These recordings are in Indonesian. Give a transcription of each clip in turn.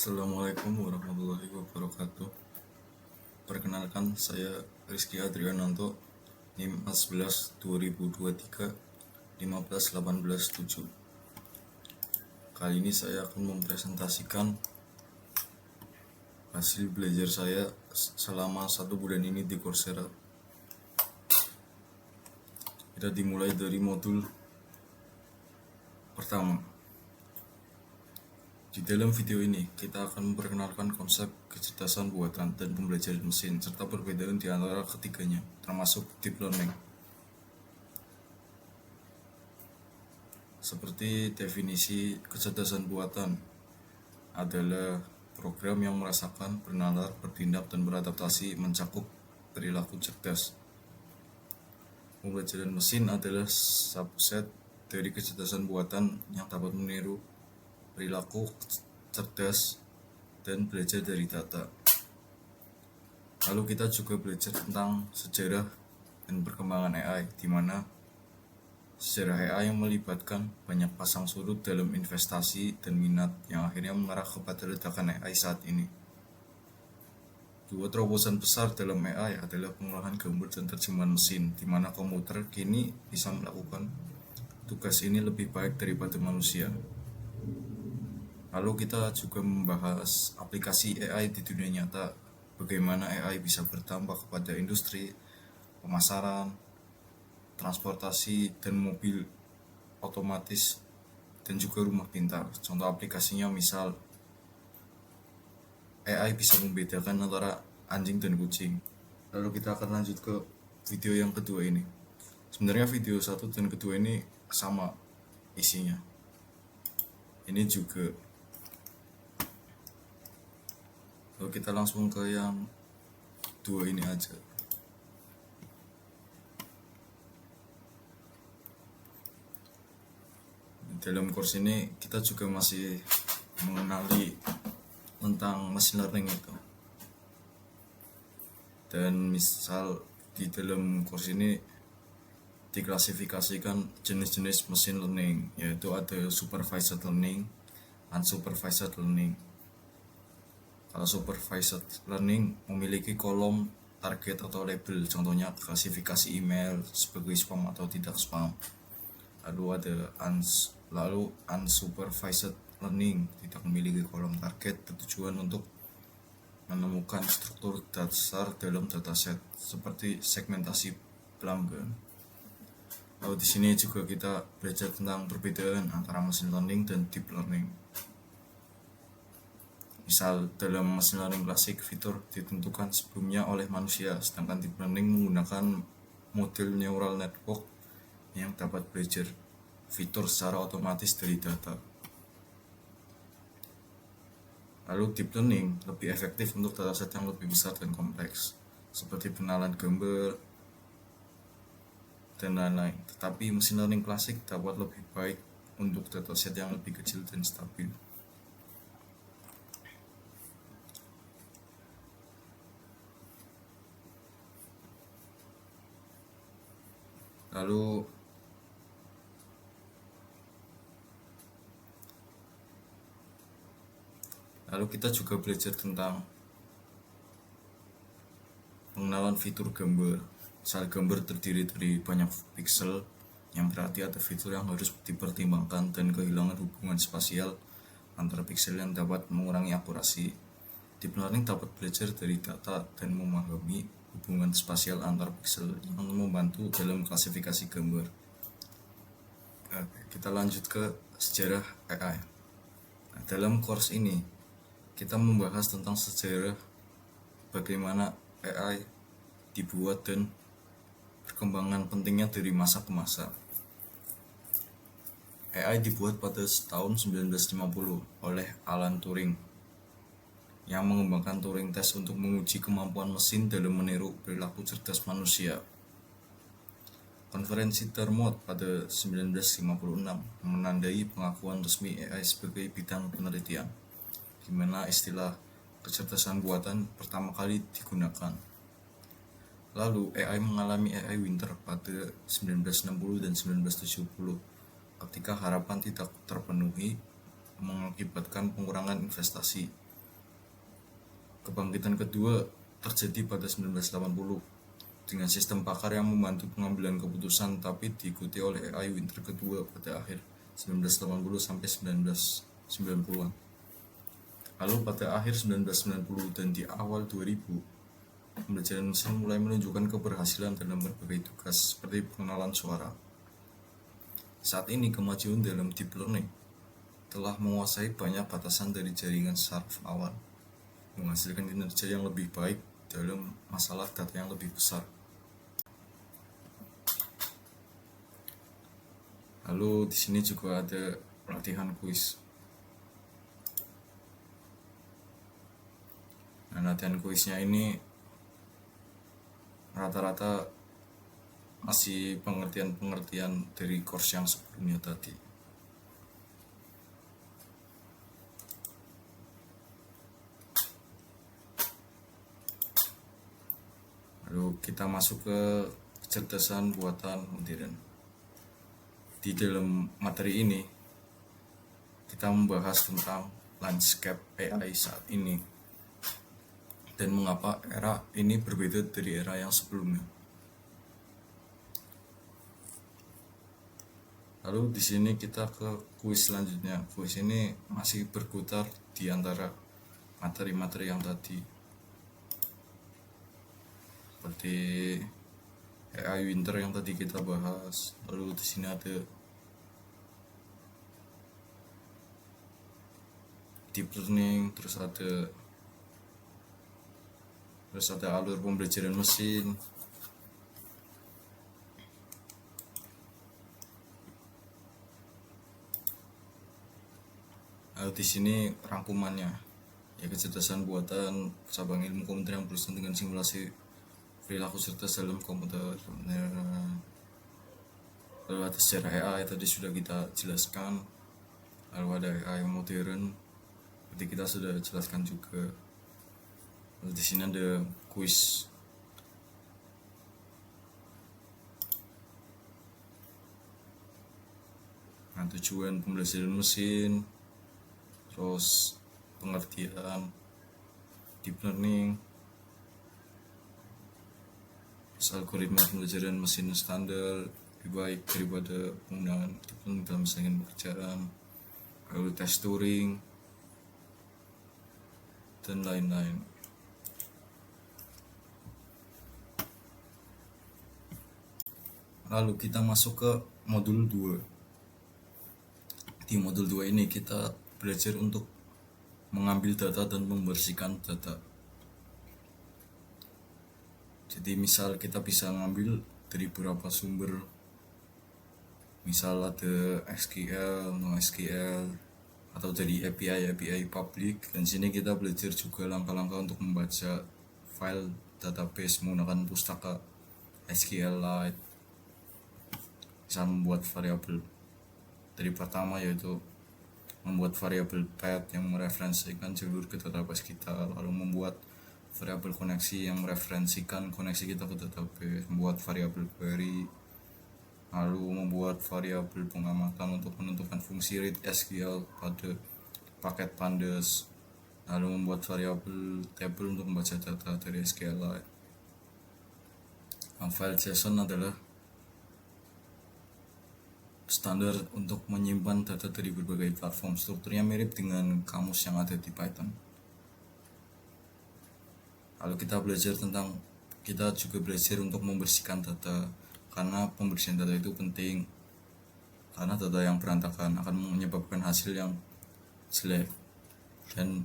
Assalamualaikum warahmatullahi wabarakatuh. Perkenalkan, saya Rizky Adriananto, NIM 11 2023 15887. Kali ini saya akan mempresentasikan hasil belajar saya selama 1 bulan ini di Coursera. Kita dimulai dari modul pertama. Di dalam video ini, kita akan memperkenalkan konsep kecerdasan buatan dan pembelajaran mesin, serta perbedaan di antara ketiganya, termasuk deep learning. Seperti definisi kecerdasan buatan adalah program yang merasakan, bernalar, bertindak, dan beradaptasi mencakup perilaku cerdas. Pembelajaran mesin adalah subset dari kecerdasan buatan yang dapat meniru perilaku cerdas dan belajar dari data. Lalu kita juga belajar tentang sejarah dan perkembangan AI, di mana sejarah AI yang melibatkan banyak pasang surut dalam investasi dan minat yang akhirnya mengarah kepada ledakan AI saat ini. Dua terobosan besar dalam AI adalah pengolahan gambar dan terjemahan mesin, di mana komputer kini bisa melakukan tugas ini lebih baik daripada manusia. Lalu kita juga membahas aplikasi AI di dunia nyata, bagaimana AI bisa berdampak kepada industri, pemasaran, transportasi, dan mobil otomatis, dan juga rumah pintar. Contoh aplikasinya misal AI bisa membedakan antara anjing dan kucing. Lalu kita akan lanjut ke video yang kedua ini. Sebenarnya video 1 dan kedua ini sama isinya. Ini juga. Lalu kita langsung ke yang 2 ini aja. Dalam course ini kita juga masih mengenali tentang machine learning itu. Dan misal di dalam course ini diklasifikasikan jenis-jenis machine learning, yaitu ada supervised learning, unsupervised learning. Kalau supervised learning memiliki kolom target atau label, contohnya klasifikasi email sebagai spam atau tidak spam. Lalu unsupervised learning tidak memiliki kolom target, bertujuan untuk menemukan struktur dasar dalam dataset seperti segmentasi pelanggan. Lalu di sini juga kita belajar tentang perbedaan antara machine learning dan deep learning. Misal dalam machine learning klasik, fitur ditentukan sebelumnya oleh manusia, sedangkan deep learning menggunakan model neural network yang dapat belajar fitur secara otomatis dari data. Lalu deep learning lebih efektif untuk dataset yang lebih besar dan kompleks, seperti pengenalan gambar dan lain-lain. Tetapi machine learning klasik dapat lebih baik untuk dataset yang lebih kecil dan stabil. Lalu kita juga belajar tentang pengenalan fitur gambar. Misal gambar terdiri dari banyak pixel, yang berarti ada fitur yang harus dipertimbangkan dan kehilangan hubungan spasial antara pixel yang dapat mengurangi akurasi. Deep learning dapat belajar dari data dan memahami hubungan spasial antar pixel yang membantu dalam klasifikasi gambar. Kita lanjut ke sejarah AI. Dalam course ini kita membahas tentang sejarah bagaimana AI dibuat dan perkembangan pentingnya dari masa ke masa. AI dibuat pada tahun 1950 oleh Alan Turing yang mengembangkan Turing Test untuk menguji kemampuan mesin dalam meniru perilaku cerdas manusia. Konferensi Termot pada 1956 menandai pengakuan resmi AI sebagai bidang penelitian, di mana istilah kecerdasan buatan pertama kali digunakan. Lalu AI mengalami AI winter pada 1960 dan 1970 ketika harapan tidak terpenuhi mengakibatkan pengurangan investasi Kebangkitan kedua terjadi pada 1980 dengan sistem pakar yang membantu pengambilan keputusan, tapi diikuti oleh AI Winter kedua pada akhir 1980 sampai 1990-an. Lalu pada akhir 1990 dan di awal 2000, pembelajaran mesin mulai menunjukkan keberhasilan dalam berbagai tugas seperti pengenalan suara. Saat ini kemajuan dalam deep learning telah menguasai banyak batasan dari jaringan saraf awal, menghasilkan kinerja yang lebih baik dalam masalah data yang lebih besar. Lalu di sini juga ada latihan kuis. Nah, latihan kuisnya ini rata-rata masih pengertian-pengertian dari course yang sebelumnya tadi. Lalu kita masuk ke kecerdasan buatan modern. Di dalam materi ini kita membahas tentang landscape AI saat ini dan mengapa era ini berbeda dari era yang sebelumnya. Lalu di sini kita ke kuis selanjutnya. Kuis ini masih berputar di antara materi-materi yang tadi, seperti AI Winter yang tadi kita bahas. Lalu di sini ada deep learning, terus ada alur pembelajaran mesin. Lalu di sini rangkumannya, ya kecerdasan buatan cabang ilmu komputer yang berurusan dengan simulasi perilaku cerdas dalam komputer. Lalu ada sejarah AI tadi sudah kita jelaskan. Lalu ada AI modern, tadi kita sudah jelaskan juga. Lalu di sini ada kuis. Nah, tujuan pembelajaran mesin, terus pengertian deep learning, algoritma pembelajaran mesin standar lebih baik daripada penggunaan deep learning dalam saingan pekerjaan, lalu tes Turing, dan lain-lain. Lalu kita masuk ke modul 2. Di modul 2 ini kita belajar untuk mengambil data dan membersihkan data. Jadi misal kita bisa ngambil dari beberapa sumber, misal ada SQL, NoSQL, atau dari API public. Dan sini kita belajar juga langkah-langkah untuk membaca file database menggunakan pustaka SQLite. Bisa membuat variabel. Dari pertama yaitu membuat variabel path yang mereferensikan jalur ke database kita, lalu membuat variabel koneksi yang mereferensikan koneksi kita ke database, membuat variabel query, lalu membuat variabel pengamatan untuk menentukan fungsi read SQL pada paket pandas, lalu membuat variabel table untuk membaca data dari SQLite. File JSON adalah standar untuk menyimpan data dari berbagai platform. Strukturnya mirip dengan kamus yang ada di Python. Lalu kita juga belajar untuk membersihkan data, karena pembersihan data itu penting, karena data yang berantakan akan menyebabkan hasil yang jelek. Dan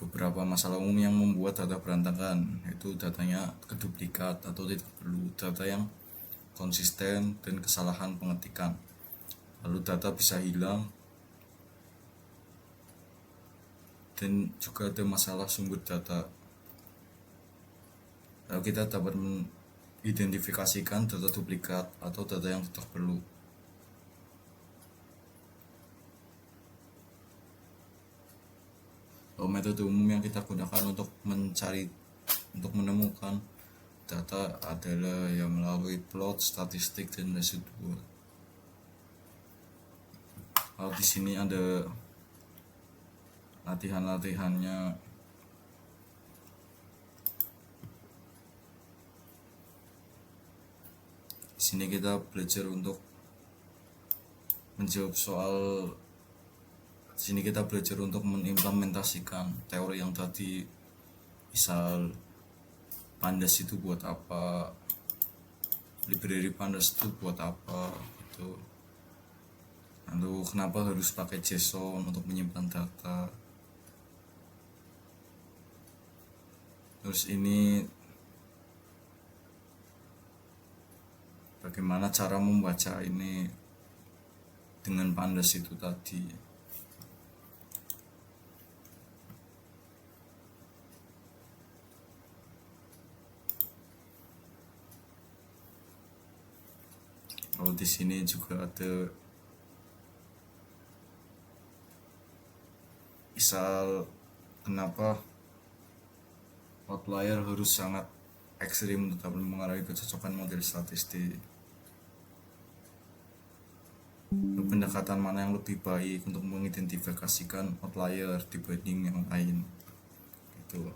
beberapa masalah umum yang membuat data berantakan, yaitu datanya keduplikat atau tidak perlu, data yang konsisten, dan kesalahan pengetikan. Lalu data bisa hilang, dan juga ada masalah sumber data. Lalu kita dapat mengidentifikasikan data duplikat atau data yang tidak perlu. Lalu metode umum yang kita gunakan untuk menemukan data adalah yang melalui plot, statistik, dan residual. Lalu di sini ada latihan-latihannya. Di sini kita belajar untuk menjawab soal. Di sini kita belajar untuk mengimplementasikan teori yang tadi, misal pandas itu buat apa, library pandas itu buat apa gitu. Lalu kenapa harus pakai JSON untuk menyimpan data. Terus ini bagaimana cara membaca ini dengan pandas itu tadi. Lalu di sini juga ada misal kenapa outlier harus sangat ekstrim tetapi mengaruhi kecocokan model statistik. Pendekatan mana yang lebih baik untuk mengidentifikasikan outlier dibanding yang lain gitu.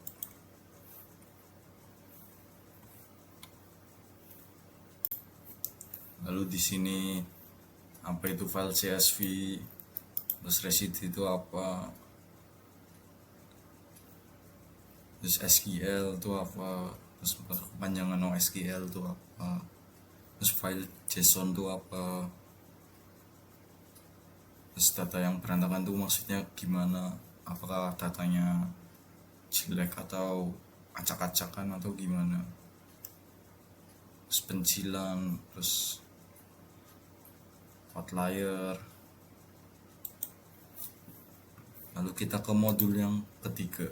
Lalu di sini apa itu file CSV, terus residu itu apa, terus SQL itu apa, terus kepanjangan NoSQL itu apa, terus file JSON itu apa, terus data yang berantakan itu maksudnya gimana, apakah datanya jelek atau acak-acakan atau gimana, terus pencilan, terus outlier. Lalu kita ke modul yang ketiga.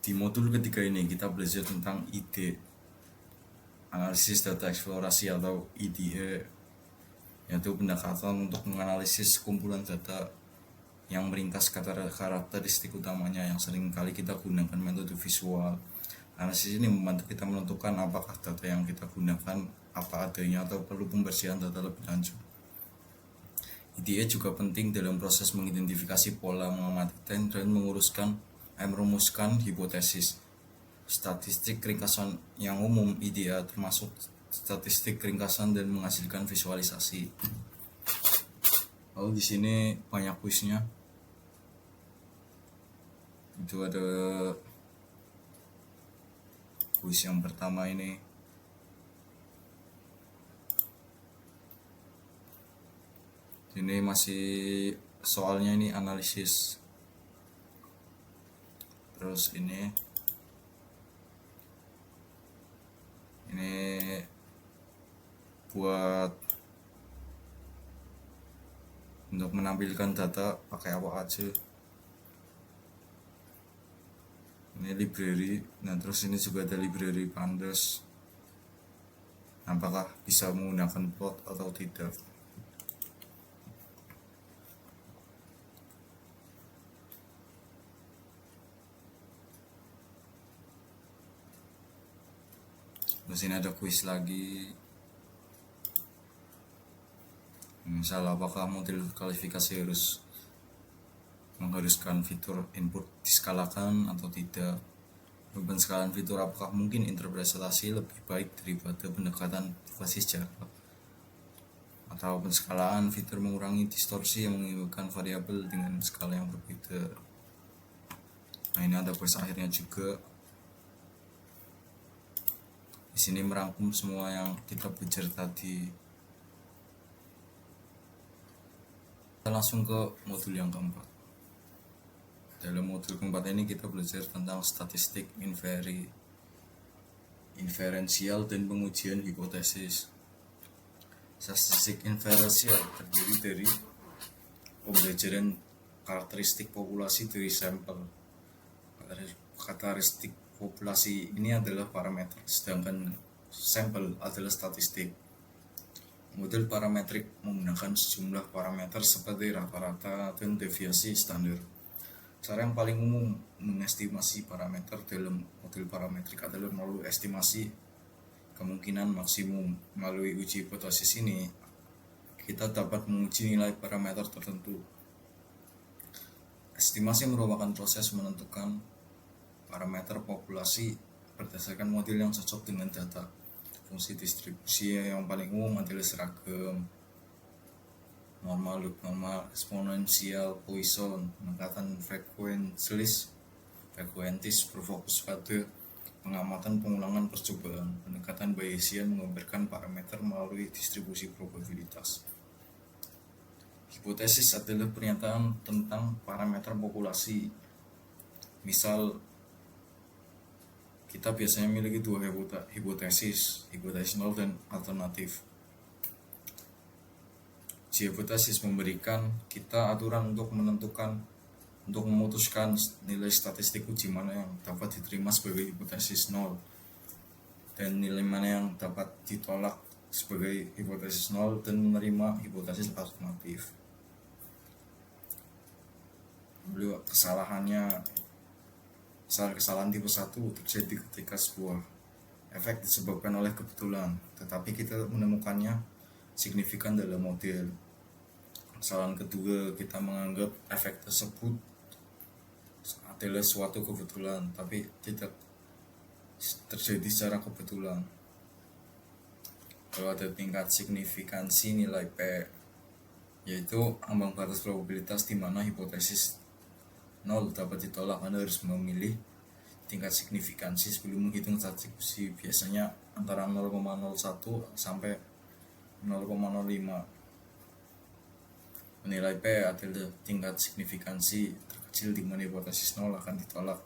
Di modul ketiga ini kita belajar tentang IDE, analisis data eksplorasi atau IDE, yaitu pendekatan untuk menganalisis kumpulan data yang meringkas karakteristik utamanya yang sering kali kita gunakan metode visual. Analisis ini membantu kita menentukan apakah data yang kita gunakan apa adanya atau perlu pembersihan data lebih lanjut. IDE juga penting dalam proses mengidentifikasi pola, mengamati tren, dan merumuskan hipotesis. Statistik ringkasan yang umum IDE termasuk statistik ringkasan dan menghasilkan visualisasi. Lalu di sini banyak kuisnya. Itu ada kuis yang pertama ini. Ini masih soalnya ini analisis. Terus ini buat untuk menampilkan data pakai apa aja. Ini library. Nah terus ini juga ada library pandas. Apakah bisa menggunakan plot atau tidak. Terus ini ada kuis lagi. Misal apakah model kualifikasi harus mengharuskan fitur input diskalakan atau tidak. Penskalan fitur apakah mungkin interpretasi lebih baik daripada pendekatan basis jarak. Atau penskalaan fitur mengurangi distorsi yang mengirimkan variabel dengan skala yang berbeda. Nah ini ada kuis akhirnya juga. Di sini merangkum semua yang kita belajar tadi. Kita langsung ke modul yang keempat. Dalam modul keempat ini kita belajar tentang statistik inferensial dan pengujian hipotesis. Statistik inferensial terdiri dari pembelajaran karakteristik populasi dari sampel. Karakteristik populasi ini adalah parameter, sedangkan sampel adalah statistik. Model parametrik menggunakan sejumlah parameter seperti rata-rata dan deviasi standar. Cara yang paling umum mengestimasi parameter dalam model parametrik adalah melalui estimasi kemungkinan maksimum. Melalui uji hipotesis ini, kita dapat menguji nilai parameter tertentu. Estimasi merupakan proses menentukan parameter populasi berdasarkan model yang cocok dengan data. Fungsi distribusi yang paling umum adalah seragam, normal, loop normal, eksponensial, Poisson. Pendekatan frekuentis berfokus pada pengamatan pengulangan percobaan. Pendekatan Bayesian menggambarkan parameter melalui distribusi probabilitas. Hipotesis adalah pernyataan tentang parameter populasi. Misal, kita biasanya memiliki dua hipotesis 0 dan alternatif. Hipotesis memberikan kita aturan untuk memutuskan nilai statistik uji mana yang dapat diterima sebagai hipotesis 0 dan nilai mana yang dapat ditolak sebagai hipotesis 0 dan menerima hipotesis alternatif. Kesalahan tipe 1 terjadi ketika sebuah efek disebabkan oleh kebetulan, tetapi kita menemukannya signifikan dalam model. Kesalahan kedua, kita menganggap efek tersebut adalah suatu kebetulan, tapi tidak terjadi secara kebetulan. Kalau ada tingkat signifikansi nilai P, yaitu ambang batas probabilitas di mana hipotesis 0 dapat ditolak, Anda harus memilih tingkat signifikansi sebelum menghitung distribusi, biasanya antara 0,01 sampai 0,05. Nilai P adalah tingkat signifikansi terkecil di mana hipotesis 0 akan ditolak.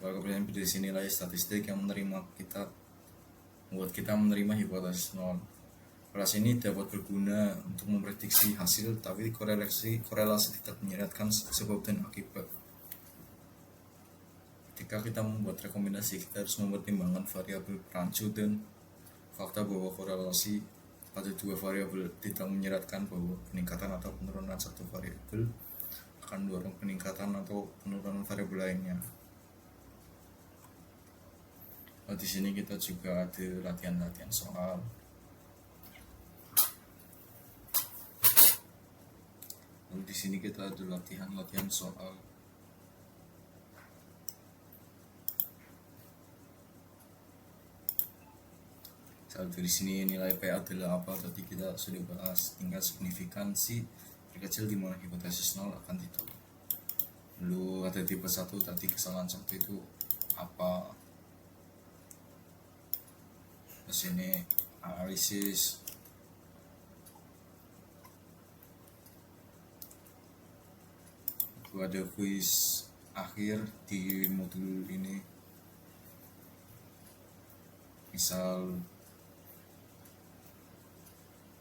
Kalau kemudian prediksi nilai statistik yang membuat kita menerima hipotesis 0. Kelas ini dapat berguna untuk memprediksi hasil, tapi korelasi tidak menyeratkan sebab dan akibat. Ketika kita membuat rekomendasi, kita harus mempertimbangkan variabel perancu dan fakta bahwa korelasi pada dua variabel tidak menyeratkan bahwa peningkatan atau penurunan satu variabel akan mendorong peningkatan atau penurunan variabel lainnya. Di sini kita juga ada latihan-latihan soal. Di sini kita ada latihan soal. Dari sini nilai P adalah apa? Tadi kita sudah bahas, tingkat signifikansi terkecil di mana hipotesis 0 akan ditolak. Lalu ada tipe 1 tadi, kesalahan 1 itu apa? Di sini analisis. Ada kuis akhir di modul ini, misal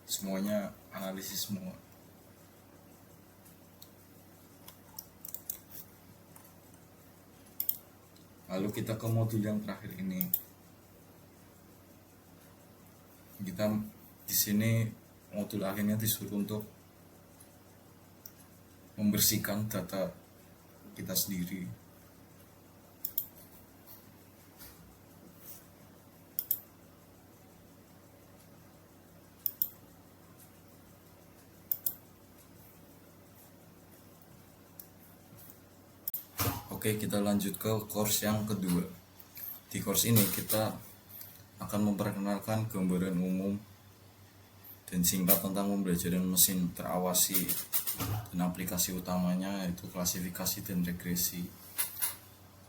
semuanya analisis semua. Lalu kita ke modul yang terakhir ini. Kita di sini modul akhirnya disuruh untuk membersihkan data kita sendiri. Oke, kita lanjut ke course yang kedua. Di course ini kita akan memperkenalkan gambaran umum dan singkat tentang pembelajaran mesin terawasi dan aplikasi utamanya yaitu klasifikasi dan regresi.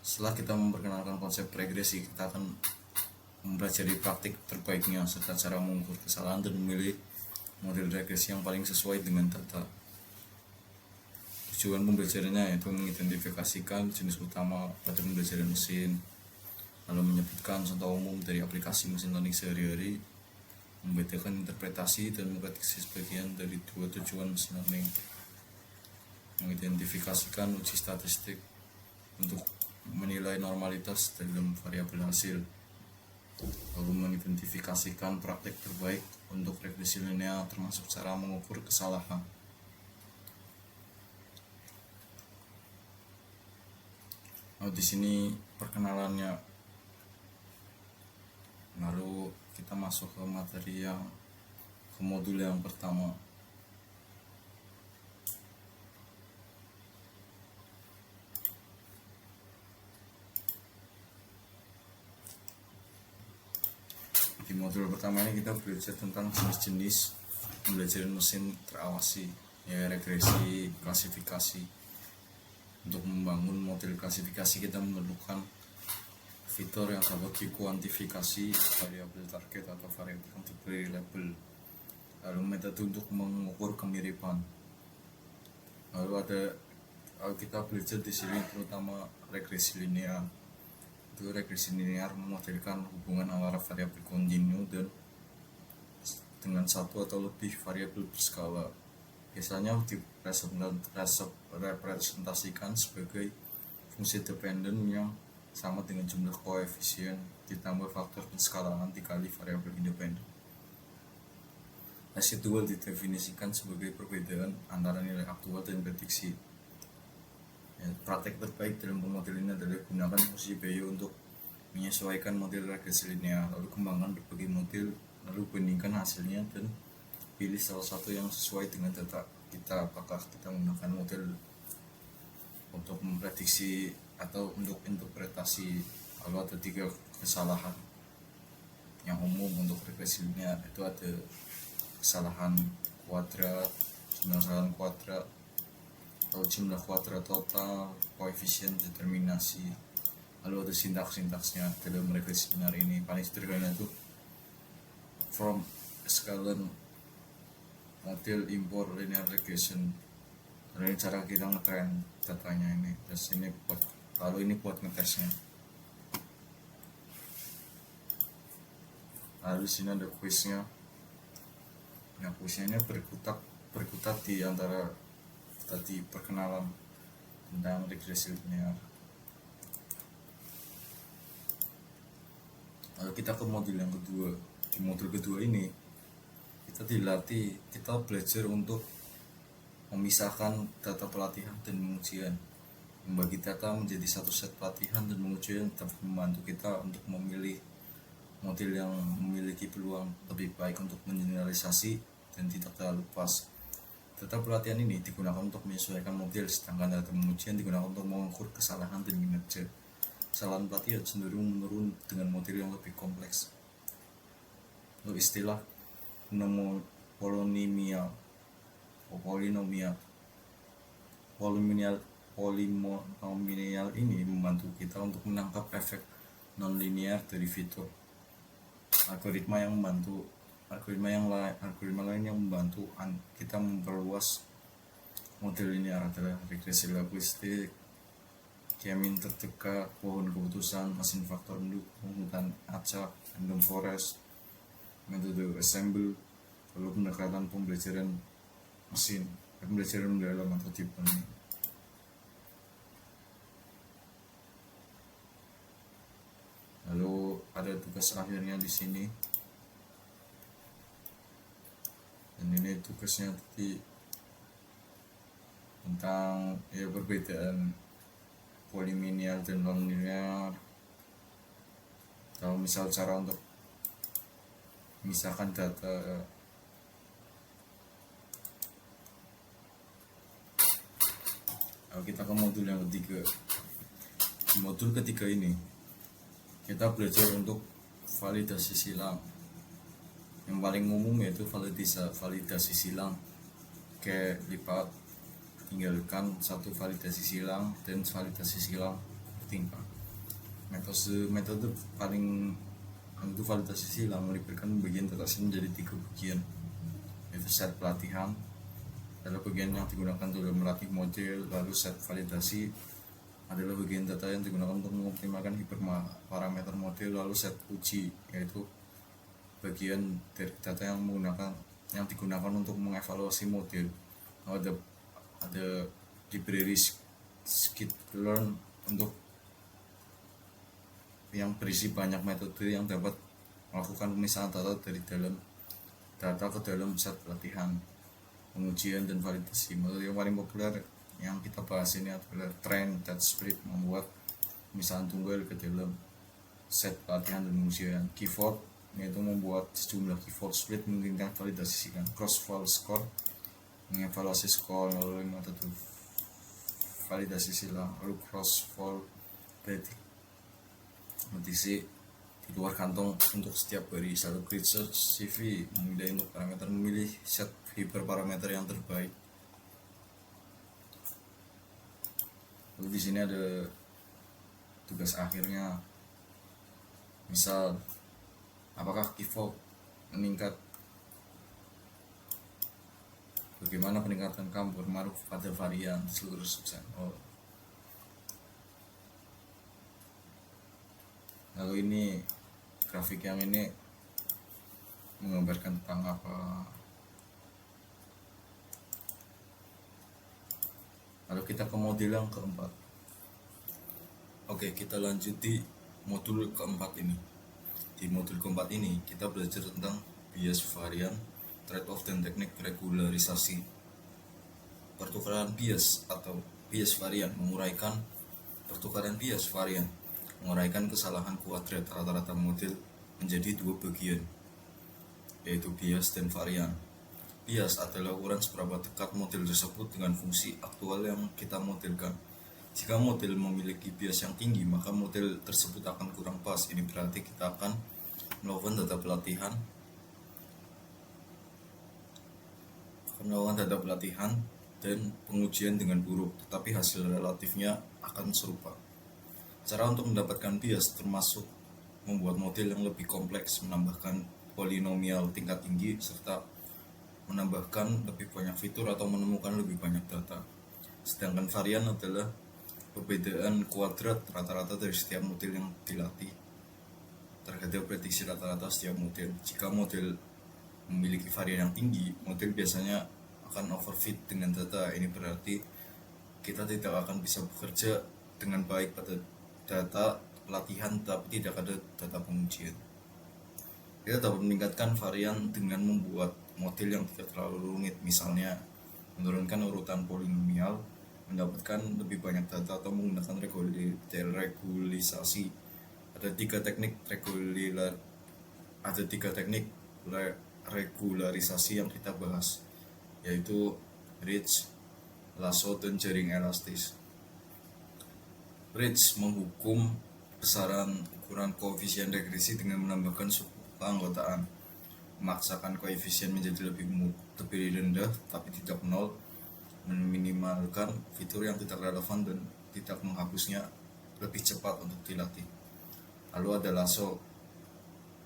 Setelah kita memperkenalkan konsep regresi, kita akan mempelajari praktik terbaiknya serta cara mengukur kesalahan dan memilih model regresi yang paling sesuai dengan data. Tujuan pembelajarannya yaitu mengidentifikasikan jenis utama pada pembelajaran mesin, lalu menyebutkan contoh umum dari aplikasi mesin learning sehari-hari, membedakan interpretasi dan memprediksi sebagian dari dua tujuan mesin learning, mengidentifikasikan uji statistik untuk menilai normalitas dalam variabel hasil, lalu mengidentifikasikan praktik terbaik untuk regresi linear termasuk cara mengukur kesalahan. Di sini perkenalannya. Lalu kita masuk ke materi ke modul yang pertama. modul pertama ini kita belajar tentang jenis-jenis pembelajaran mesin terawasi, ya regresi, klasifikasi. Untuk membangun model klasifikasi kita memerlukan fitur yang dapat dikuantifikasi, variabel target atau variabel yang diberi label, lalu metode untuk mengukur kemiripan. Lalu kita belajar di sini terutama regresi linear. Itu regresi linear memodelkan hubungan antara variabel kontinu dan dengan satu atau lebih variabel berskala. Biasanya direpresentasikan sebagai fungsi dependen yang sama dengan jumlah koefisien ditambah faktor penskalaan dikali variabel independen. Residual didefinisikan sebagai perbedaan antara nilai aktual dan prediksi. Ya, praktek terbaik dalam pemodel ini adalah gunakan fungsi Bayes untuk menyesuaikan model regresi linear, lalu kembangkan berbagai model, lalu bandingkan hasilnya dan pilih salah satu yang sesuai dengan data kita, apakah kita menggunakan model untuk memprediksi atau untuk interpretasi. Lalu ada 3 kesalahan yang umum untuk regresi linear, itu ada kesalahan kuadrat, jumlah kesalahan kuadrat atau jumlah kuadrat total, koefisien determinasi. Lalu ada sintaksnya dalam regresi linear ini. Paling sederhana itu from scalar model import linear regression. Ini cara kita ngetrain datanya ini. Terus ini buat ngetesnya. Lalu di sini ada kuisnya. Nah, kuisnya ini berkutat di antara tadi perkenalan tentang regresi linear. Lalu kita ke modul yang kedua. Di modul kedua ini kita belajar untuk memisahkan data pelatihan dan pengujian, membagi data menjadi satu set pelatihan dan pengujian dapat membantu kita untuk memilih model yang memiliki peluang lebih baik untuk mengeneralisasi dan tidak terlalu pas. Data pelatihan ini digunakan untuk menyesuaikan model, sedangkan data pengujian digunakan untuk mengukur kesalahan dan kinerja. Kesalahan pelatihan cenderung menurun dengan model yang lebih kompleks. Lalu istilah polinomial ini membantu kita untuk menangkap efek nonlinear dari fitur. Algoritma lain yang membantu kita memperluas model linear adalah regresi linguistik, K-mean terdekat, pohon keputusan, mesin faktor mendukung, hutan acak, random forest, metode ensemble, lalu pendekatan pembelajaran mesin, pembelajaran mendalam atau deep learning. Lalu ada tugas akhirnya di sini. Dan ini tugasnya tadi tentang perbedaan polinomial dan nonlinear. Kalau misal cara untuk memisahkan data. Lalu kita ke modul yang ketiga. Di modul ketiga ini kita belajar untuk validasi silang. Yang paling umum yaitu validasi silang, kayak lipat, tinggalkan satu validasi silang dan validasi silang bertingkat. Metode paling untuk validasi silang melibatkan bagian dataset menjadi 3 bagian, yaitu set pelatihan, adalah bagian yang digunakan untuk melatih model, lalu set validasi adalah bagian data yang digunakan untuk mengoptimalkan hiperparameter model, lalu set uji yaitu bagian dari data yang digunakan untuk mengevaluasi model. Ada library scikit-learn untuk yang berisi banyak metode yang dapat melakukan pemisahan data dari dalam data ke dalam set pelatihan, pengujian dan validasi. Metode yang paling populer yang kita bahas ini adalah train that split, membuat pemisahan tunggal ke dalam set pelatihan dan pengujian. Keyword yaitu membuat sejumlah keyword split memungkinkan validasi silang. Cross-val score mengevaluasi skor melalui metode validasi silang. Lalu cross-val prediksi di luar kantong untuk setiap baris. Lalu grid search CV memilih input parameter, memilih set hiperparameter yang terbaik. Lalu di sini ada tugas akhirnya, misal apakah key value meningkat, bagaimana peningkatan kamu berpengaruh pada varian seluruh subset. Lalu ini grafik yang ini menggambarkan tentang apa. Lalu kita ke modul yang keempat. Oke, kita lanjut di modul keempat ini. Di modul keempat ini kita belajar tentang bias varian, trade-off, dan teknik regularisasi. Pertukaran bias atau bias varian menguraikan kesalahan kuadrat rata-rata model menjadi dua bagian, yaitu bias dan varian. Bias adalah ukuran seberapa dekat model tersebut dengan fungsi aktual yang kita modelkan. Jika model memiliki bias yang tinggi, maka model tersebut akan kurang pas. Ini berarti kita akan melakukan data pelatihan dan pengujian dengan buruk, tetapi hasil relatifnya akan serupa. Cara untuk mendapatkan bias termasuk membuat model yang lebih kompleks, menambahkan polinomial tingkat tinggi, serta menambahkan lebih banyak fitur atau menemukan lebih banyak data. Sedangkan varian adalah perbedaan kuadrat rata-rata dari setiap model yang dilatih terhadap prediksi rata-rata setiap model. Jika model memiliki varian yang tinggi, model biasanya akan overfit dengan data. Ini berarti kita tidak akan bisa bekerja dengan baik pada data pelatihan, tapi tidak ada data pengujian. Kita dapat meningkatkan varian dengan membuat model yang tidak terlalu rumit, misalnya menurunkan urutan polinomial, mendapatkan lebih banyak data, atau menggunakan regulisasi. Ada tiga teknik regularisasi yang kita bahas, yaitu Ridge, lasso, dan jaring elastis. Ridge menghukum besaran ukuran koefisien regresi dengan menambahkan suku keanggotaan, memaksakan koefisien menjadi lebih rendah tapi tidak nol, meminimalkan fitur yang tidak relevan dan tidak menghapusnya lebih cepat untuk dilatih. Lalu ada lasso,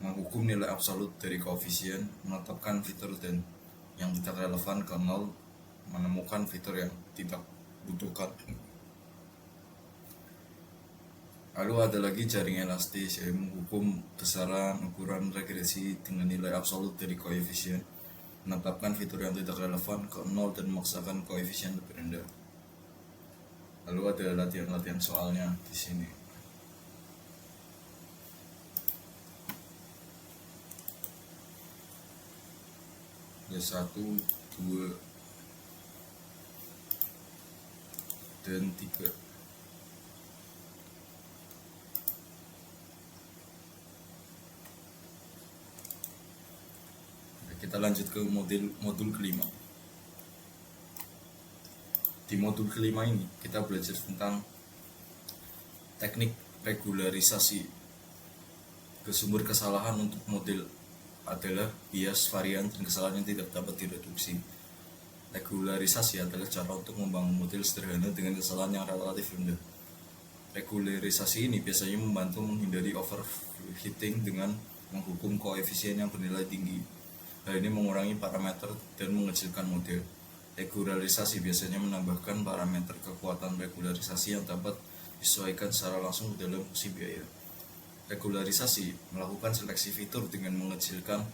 menghukum nilai absolut dari koefisien, menetapkan fitur dan yang tidak relevan ke nol, menemukan fitur yang tidak butuhkan. Lalu ada lagi jaring elastis, yang menghukum besaran ukuran regresi dengan nilai absolut dari koefisien, menetapkan fitur yang tidak relevan ke nol dan memaksakan koefisien lebih rendah. Lalu ada latihan-latihan soalnya di sini. Ada 1, 2, dan 3. Kita lanjut ke modul kelima. Di modul kelima ini kita belajar tentang teknik regularisasi. Sumber kesalahan untuk model adalah bias, varian, dan kesalahan yang tidak dapat direduksi. Regularisasi adalah cara untuk membangun model sederhana dengan kesalahan yang relatif rendah. Regularisasi ini biasanya membantu menghindari overfitting dengan menghukum koefisien yang bernilai tinggi. Hal ini mengurangi parameter dan mengecilkan model. Regularisasi biasanya menambahkan parameter kekuatan regularisasi yang dapat disesuaikan secara langsung dalam fungsi biaya. Regularisasi melakukan seleksi fitur dengan mengecilkan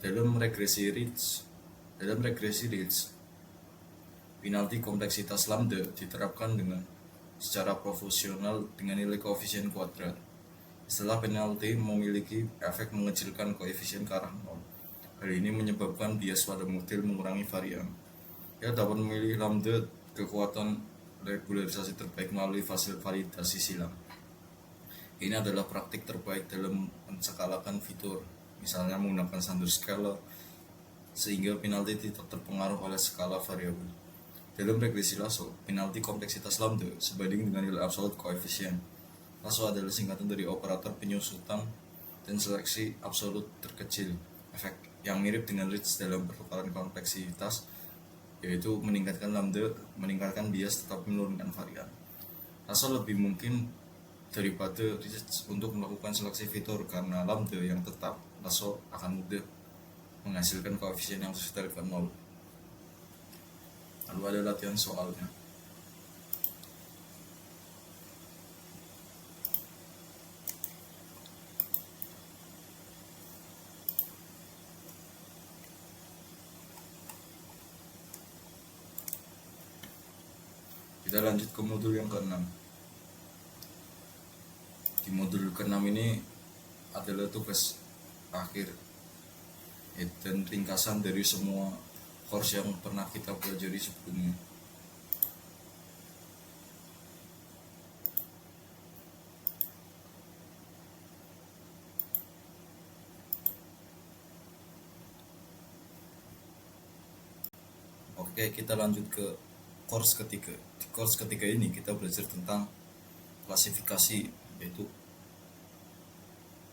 dalam regresi Ridge. Penalti kompleksitas lambda diterapkan secara proporsional dengan nilai koefisien kuadrat. Setelah penalti memiliki efek mengecilkan koefisien ke arah 0. Hal ini menyebabkan bias pada model mengurangi varian. Kita dapat memilih lambda kekuatan regularisasi terbaik melalui hasil validasi silang. Ini adalah praktik terbaik dalam menskalakan fitur, misalnya menggunakan standar skala, sehingga penalti tidak terpengaruh oleh skala variabel. Dalam regresi lasso, penalti kompleksitas lambda sebanding dengan nilai absolut koefisien. Lasso adalah singkatan dari operator penyusutan dan seleksi absolut terkecil, efek yang mirip dengan Ritz dalam pertukaran kompleksitas, yaitu meningkatkan bias tetapi menurunkan varian. Lasso lebih mungkin daripada Ritz untuk melakukan seleksi fitur karena lambda yang tetap. Lasso akan mudah menghasilkan koefisien yang sekitar 0. Lalu ada latihan soalnya. Kita lanjut ke modul yang ke-6. Di modul ke-6 ini adalah tugas akhir dan ringkasan dari semua course yang pernah kita pelajari sebelumnya. Oke, kita lanjut ke course ketiga. Di course ketiga ini kita belajar tentang klasifikasi, yaitu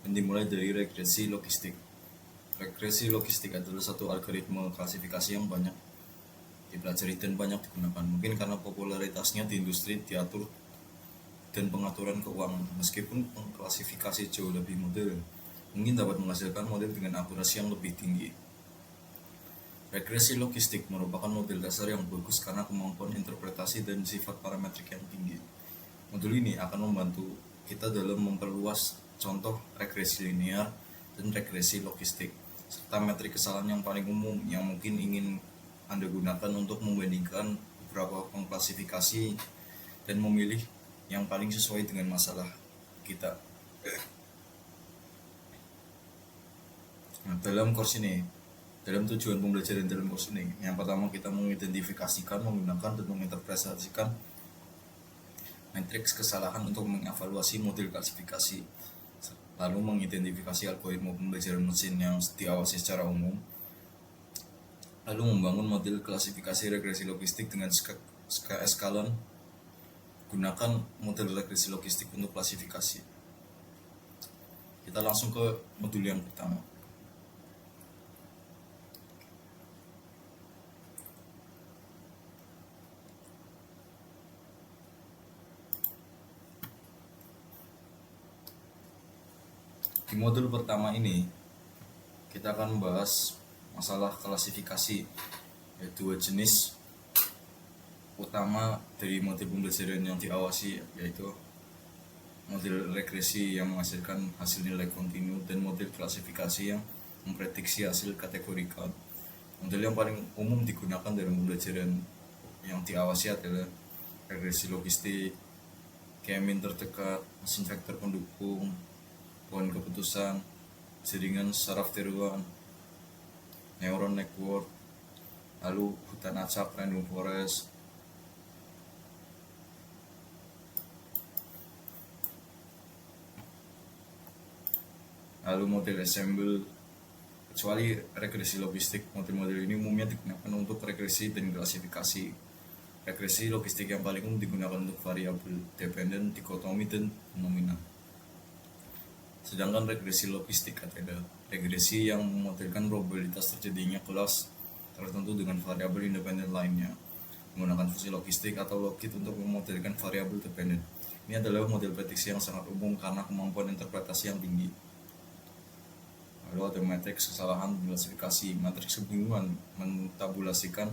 dimulai dari regresi logistik. Regresi logistik adalah satu algoritma klasifikasi yang banyak dipelajari dan banyak digunakan. Mungkin karena popularitasnya di industri, diatur, dan pengaturan keuangan. Meskipun klasifikasi jauh lebih modern, mungkin dapat menghasilkan model dengan akurasi yang lebih tinggi. Regresi logistik merupakan model dasar yang bagus karena kemampuan interpretasi dan sifat parametrik yang tinggi. Modul ini akan membantu kita dalam memperluas contoh regresi linear dan regresi logistik, serta metrik kesalahan yang paling umum yang mungkin ingin Anda gunakan untuk membandingkan beberapa pengklasifikasi dan memilih yang paling sesuai dengan masalah kita. Nah, dalam tujuan pembelajaran dalam course ini, yang pertama kita mengidentifikasikan, menggunakan, dan menginterpretasikan matriks kesalahan untuk mengevaluasi model klasifikasi, lalu mengidentifikasi algoritma pembelajaran mesin yang diawasi secara umum, lalu membangun model klasifikasi regresi logistik dengan skala eskalon. Gunakan model regresi logistik untuk klasifikasi. Kita langsung ke modul yang pertama. Di modul pertama ini kita akan membahas masalah klasifikasi, yaitu dua jenis utama dari model pembelajaran yang diawasi, yaitu model regresi yang menghasilkan hasil nilai kontinu dan model klasifikasi yang memprediksi hasil kategorikal. Model yang paling umum digunakan dalam pembelajaran yang diawasi adalah regresi logistik, K-mean terdekat, mesin vektor pendukung, poin keputusan, jaringan saraf tiruan, neuron network, lalu hutan acak, random forest, lalu model ensemble. Kecuali regresi logistik, model-model ini umumnya digunakan untuk regresi dan klasifikasi. Regresi logistik yang paling umum digunakan untuk variabel dependen, dikotomi, dan nominal. Sedangkan regresi logistik adalah regresi yang memodelkan probabilitas terjadinya kelas tertentu dengan variabel independen lainnya, menggunakan fungsi logistik atau logit untuk memodelkan variabel dependen. Ini adalah model prediksi yang sangat umum karena kemampuan interpretasi yang tinggi. Lalu ada matriks kesalahan klasifikasi. Matriks kebingungan mentabulasikan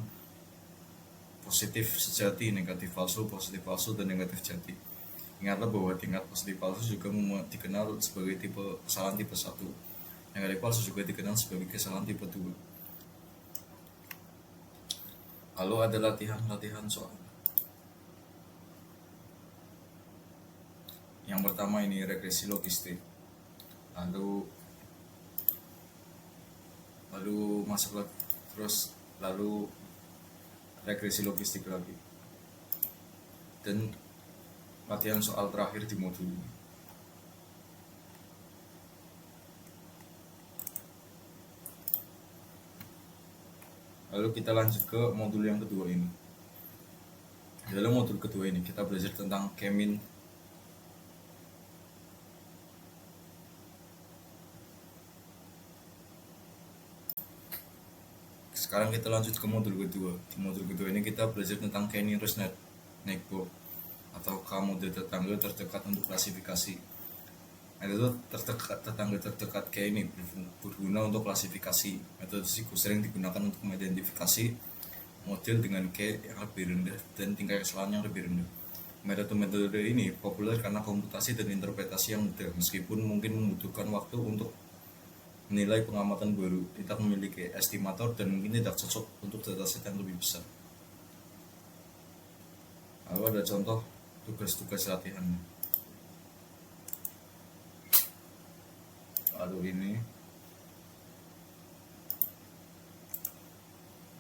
positif sejati, negatif palsu, positif palsu, dan negatif jati. Ingatlah bahwa tingkat positif palsu juga dikenal sebagai tipe kesalahan tipe 1. Negatif palsu juga dikenal sebagai kesalahan tipe 2. Lalu ada latihan soal. Yang pertama ini regresi logistik. Lalu masuk lagi, lalu regresi logistik lagi, dan latihan soal terakhir di modul ini. Lalu kita lanjut ke modul yang kedua ini. Dalam modul kedua ini kita belajar tentang K-mean Sekarang kita lanjut ke modul kedua. Di modul kedua ini kita belajar tentang k-nearest neighbor atau k-mode tetangga terdekat untuk klasifikasi. Metode tetangga terdekat k ini berguna untuk klasifikasi. Metode SIGO sering digunakan untuk mengidentifikasi model dengan k yang lebih rendah dan tingkat kesalahan yang lebih rendah. Metode-metode ini populer karena komputasi dan interpretasi yang mudah, meskipun mungkin membutuhkan waktu untuk menilai pengamatan baru, tidak memiliki estimator dan mungkin tidak cocok untuk dataset yang lebih besar. Lalu ada contoh tugas-tugas latihan. Lalu ini.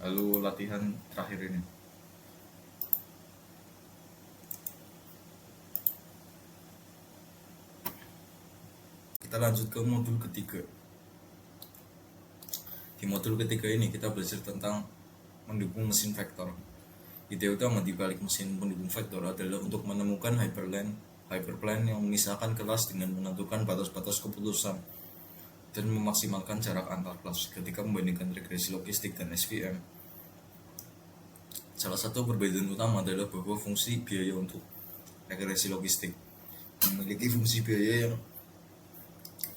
Lalu latihan terakhir ini. Kita lanjut ke modul ketiga. Di modul ketiga ini kita belajar tentang mendukung mesin vektor. Ide utama di balik mesin pendukung vektor adalah untuk menemukan hyperplane yang memisahkan kelas dengan menentukan batas-batas keputusan dan memaksimalkan jarak antar kelas ketika membandingkan regresi logistik dan SVM. Salah satu perbedaan utama adalah bahwa fungsi biaya untuk regresi logistik memiliki fungsi biaya yang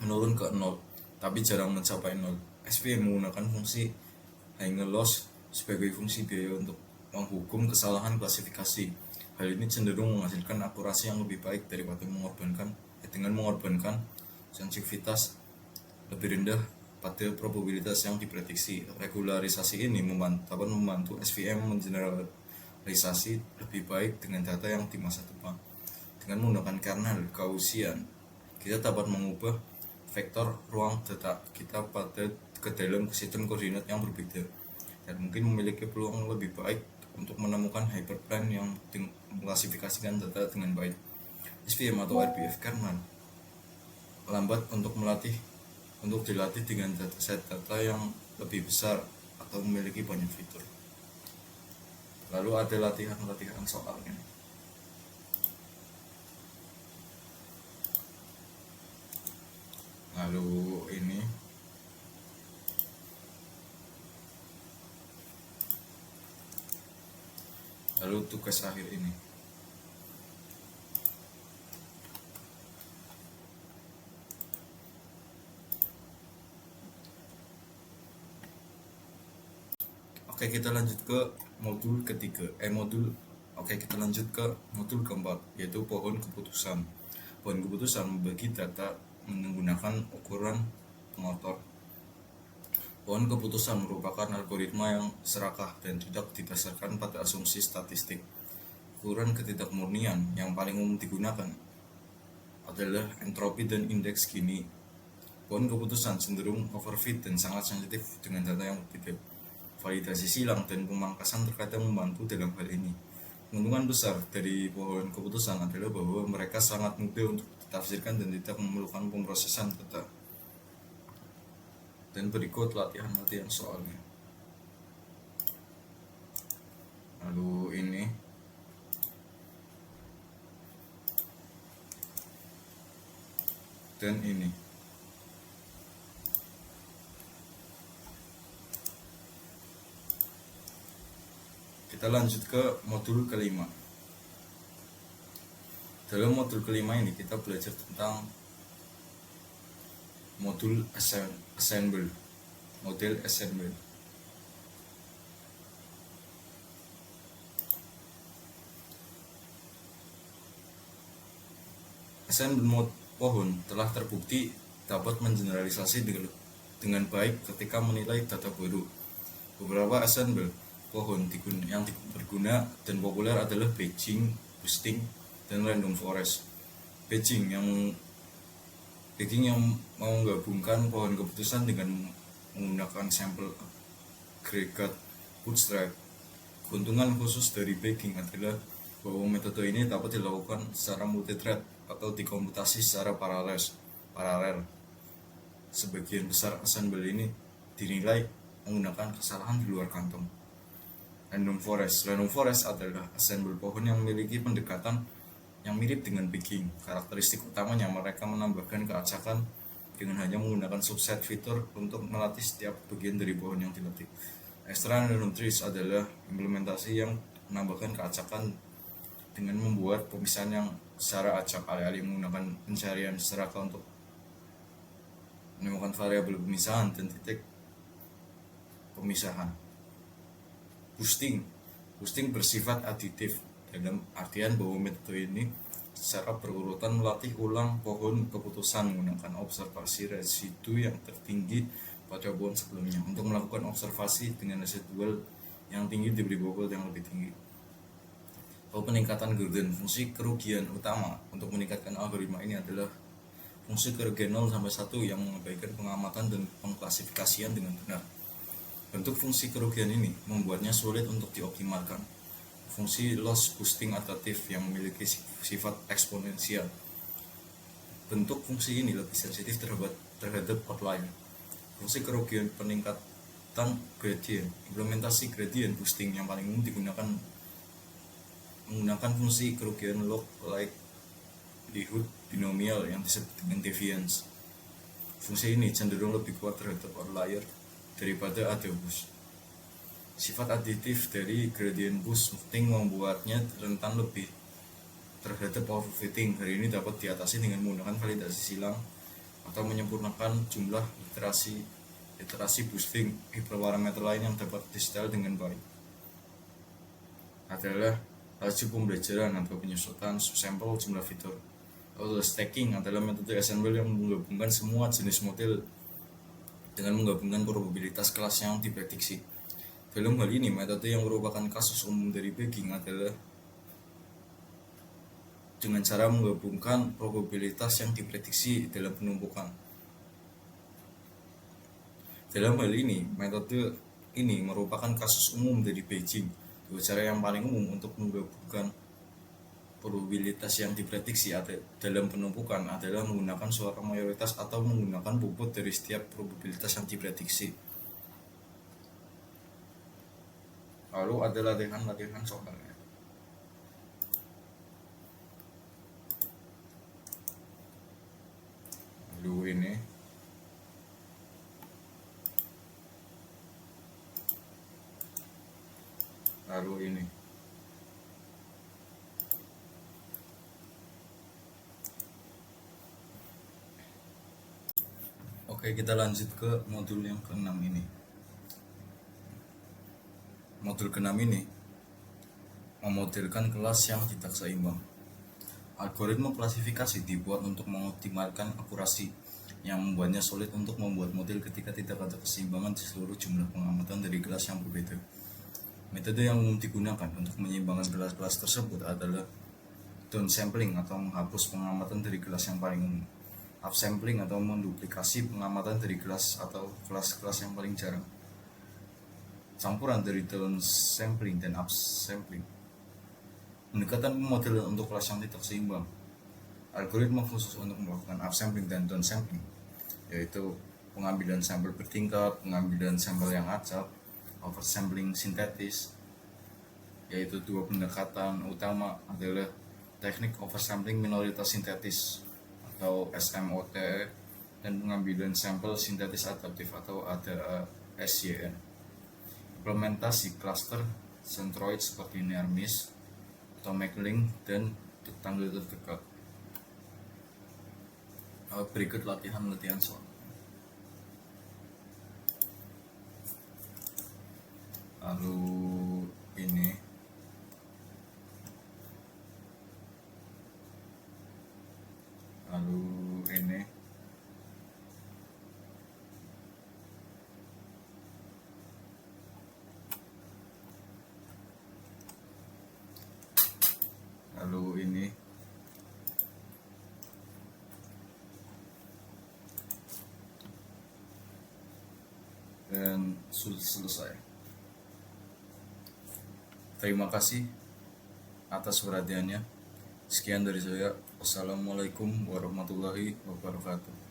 menurun ke 0, tapi jarang mencapai 0. SVM menggunakan fungsi Hanger loss sebagai fungsi biaya untuk menghukum kesalahan klasifikasi. Hal ini cenderung menghasilkan akurasi yang lebih baik daripada dengan mengorbankan sensitivitas lebih rendah pada probabilitas yang diprediksi. Regularisasi ini dapat membantu SVM mengeneralisasi lebih baik dengan data yang di masa depan. Dengan menggunakan kernel Gaussian, kita dapat mengubah vektor ruang data kita ke dalam sistem koordinat yang berbeda dan mungkin memiliki peluang lebih baik untuk menemukan hyperplane yang mengklasifikasikan data dengan baik. SVM atau RBF kernel lambat untuk dilatih dengan dataset data yang lebih besar atau memiliki banyak fitur. Lalu ada latihan soalnya. Lalu ini tugas akhir ini. Oke, kita lanjut ke modul ketiga. Kita lanjut ke modul keempat, yaitu pohon keputusan. Pohon keputusan membagi data menggunakan ukuran motor. Pohon keputusan merupakan algoritma yang serakah dan tidak didasarkan pada asumsi statistik. Ukuran ketidakmurnian yang paling umum digunakan adalah entropi dan indeks Gini. Pohon keputusan cenderung overfit dan sangat sensitif dengan data yang berbeda. Validasi silang dan pemangkasan terkadang membantu dalam hal ini. Keuntungan besar dari pohon keputusan adalah bahwa mereka sangat mudah untuk ditafsirkan dan tidak memerlukan pemrosesan data. Dan berikut latihan soalnya. Lalu ini dan ini. Kita lanjut ke modul kelima. Dalam modul kelima ini kita belajar tentang model assemble. Assemble mode pohon telah terbukti dapat mengeneralisasi dengan baik ketika menilai data baru. Beberapa assemble pohon yang berguna dan populer adalah Bayesian, boosting, dan random forest. Bayesian yang menggabungkan pohon keputusan dengan menggunakan sampel agregat bootstrap. Keuntungan khusus dari Bayesian adalah bahwa metode ini dapat dilakukan secara multithread atau dikomputasi secara paralel. Sebagian besar assemble ini dinilai menggunakan kesalahan di luar kantong. Random forest adalah assemble pohon yang memiliki pendekatan yang mirip dengan Bayesian. Karakteristik utamanya mereka menambahkan keacakan dengan hanya menggunakan subset fitur untuk melatih setiap bagian dari pohon yang dilatih. Extra random trees adalah implementasi yang menambahkan keacakan dengan membuat pemisahan yang secara acak, alih-alih menggunakan pencarian seraka untuk menemukan variabel pemisahan dan titik pemisahan. Boosting bersifat aditif, dalam artian bahwa metode ini secara berurutan melatih ulang pohon keputusan menggunakan observasi residu yang tertinggi pada pohon sebelumnya untuk melakukan observasi dengan residual yang tinggi diberi bobot yang lebih tinggi. Peningkatan Gordon, fungsi kerugian utama untuk meningkatkan algoritma ini adalah fungsi kerugian 0 sampai 1 yang mengabaikan pengamatan dan pengklasifikasian dengan benar. Bentuk fungsi kerugian ini membuatnya sulit untuk dioptimalkan. Fungsi loss boosting adaptif yang memiliki sifat eksponensial. Bentuk fungsi ini lebih sensitif terhadap outlier. Fungsi kerugian peningkatan gradient. Implementasi gradient boosting yang paling umum digunakan menggunakan fungsi kerugian log likelihood binomial yang disebut dengan deviance. Fungsi ini cenderung lebih kuat terhadap outlier daripada ada boost. Sifat aditif dari gradient boosting membuatnya rentan lebih terhadap overfitting. Hal ini dapat diatasi dengan menggunakan validasi silang atau menyempurnakan jumlah iterasi boosting. Hiperparameter lain yang dapat di-setel dengan baik adalah laju pembelajaran atau penyusutan subsampel jumlah fitur. Lalu stacking adalah metode ensemble yang menggabungkan semua jenis model dengan menggabungkan probabilitas kelas yang diprediksi. Dalam hal ini, metode yang merupakan kasus umum dari bagging adalah dengan cara menggabungkan probabilitas yang diprediksi dalam penumpukan. Dalam hal ini, metode ini merupakan kasus umum dari Bayesian. Cara yang paling umum untuk menggabungkan probabilitas yang diprediksi dalam penumpukan adalah menggunakan suara mayoritas atau menggunakan bobot dari setiap probabilitas yang diprediksi. Lalu ada latihan soalnya. Lalu ini Oke, kita lanjut ke modul yang ke-6 ini. Modul ke-6 ini memodelkan kelas yang tidak seimbang. Algoritma klasifikasi dibuat untuk mengoptimalkan akurasi, yang membuatnya sulit untuk membuat model ketika tidak ada keseimbangan di seluruh jumlah pengamatan dari kelas yang berbeda. Metode yang umum digunakan untuk menyeimbangkan kelas-kelas tersebut adalah downsampling atau menghapus pengamatan dari kelas yang paling umum, upsampling atau menduplikasi pengamatan dari kelas atau kelas-kelas yang paling jarang, campuran dari downsampling dan upsampling. Pendekatan pemodelan untuk kelas yang tidak seimbang. Algoritma khusus untuk melakukan upsampling dan downsampling, yaitu pengambilan sampel bertingkat, pengambilan sampel yang acak, oversampling sintetis, yaitu dua pendekatan utama adalah teknik oversampling minoritas sintetis atau SMOT dan pengambilan sampel sintetis adaptif atau ADA-SYN. Implementasi cluster centroid seperti NearMIS atau MacLink dan tetangga terdekat. Berikut latihan soal. Lalu ini dan sudah selesai. Terima kasih atas perhatiannya. Sekian dari saya. Wassalamualaikum warahmatullahi wabarakatuh.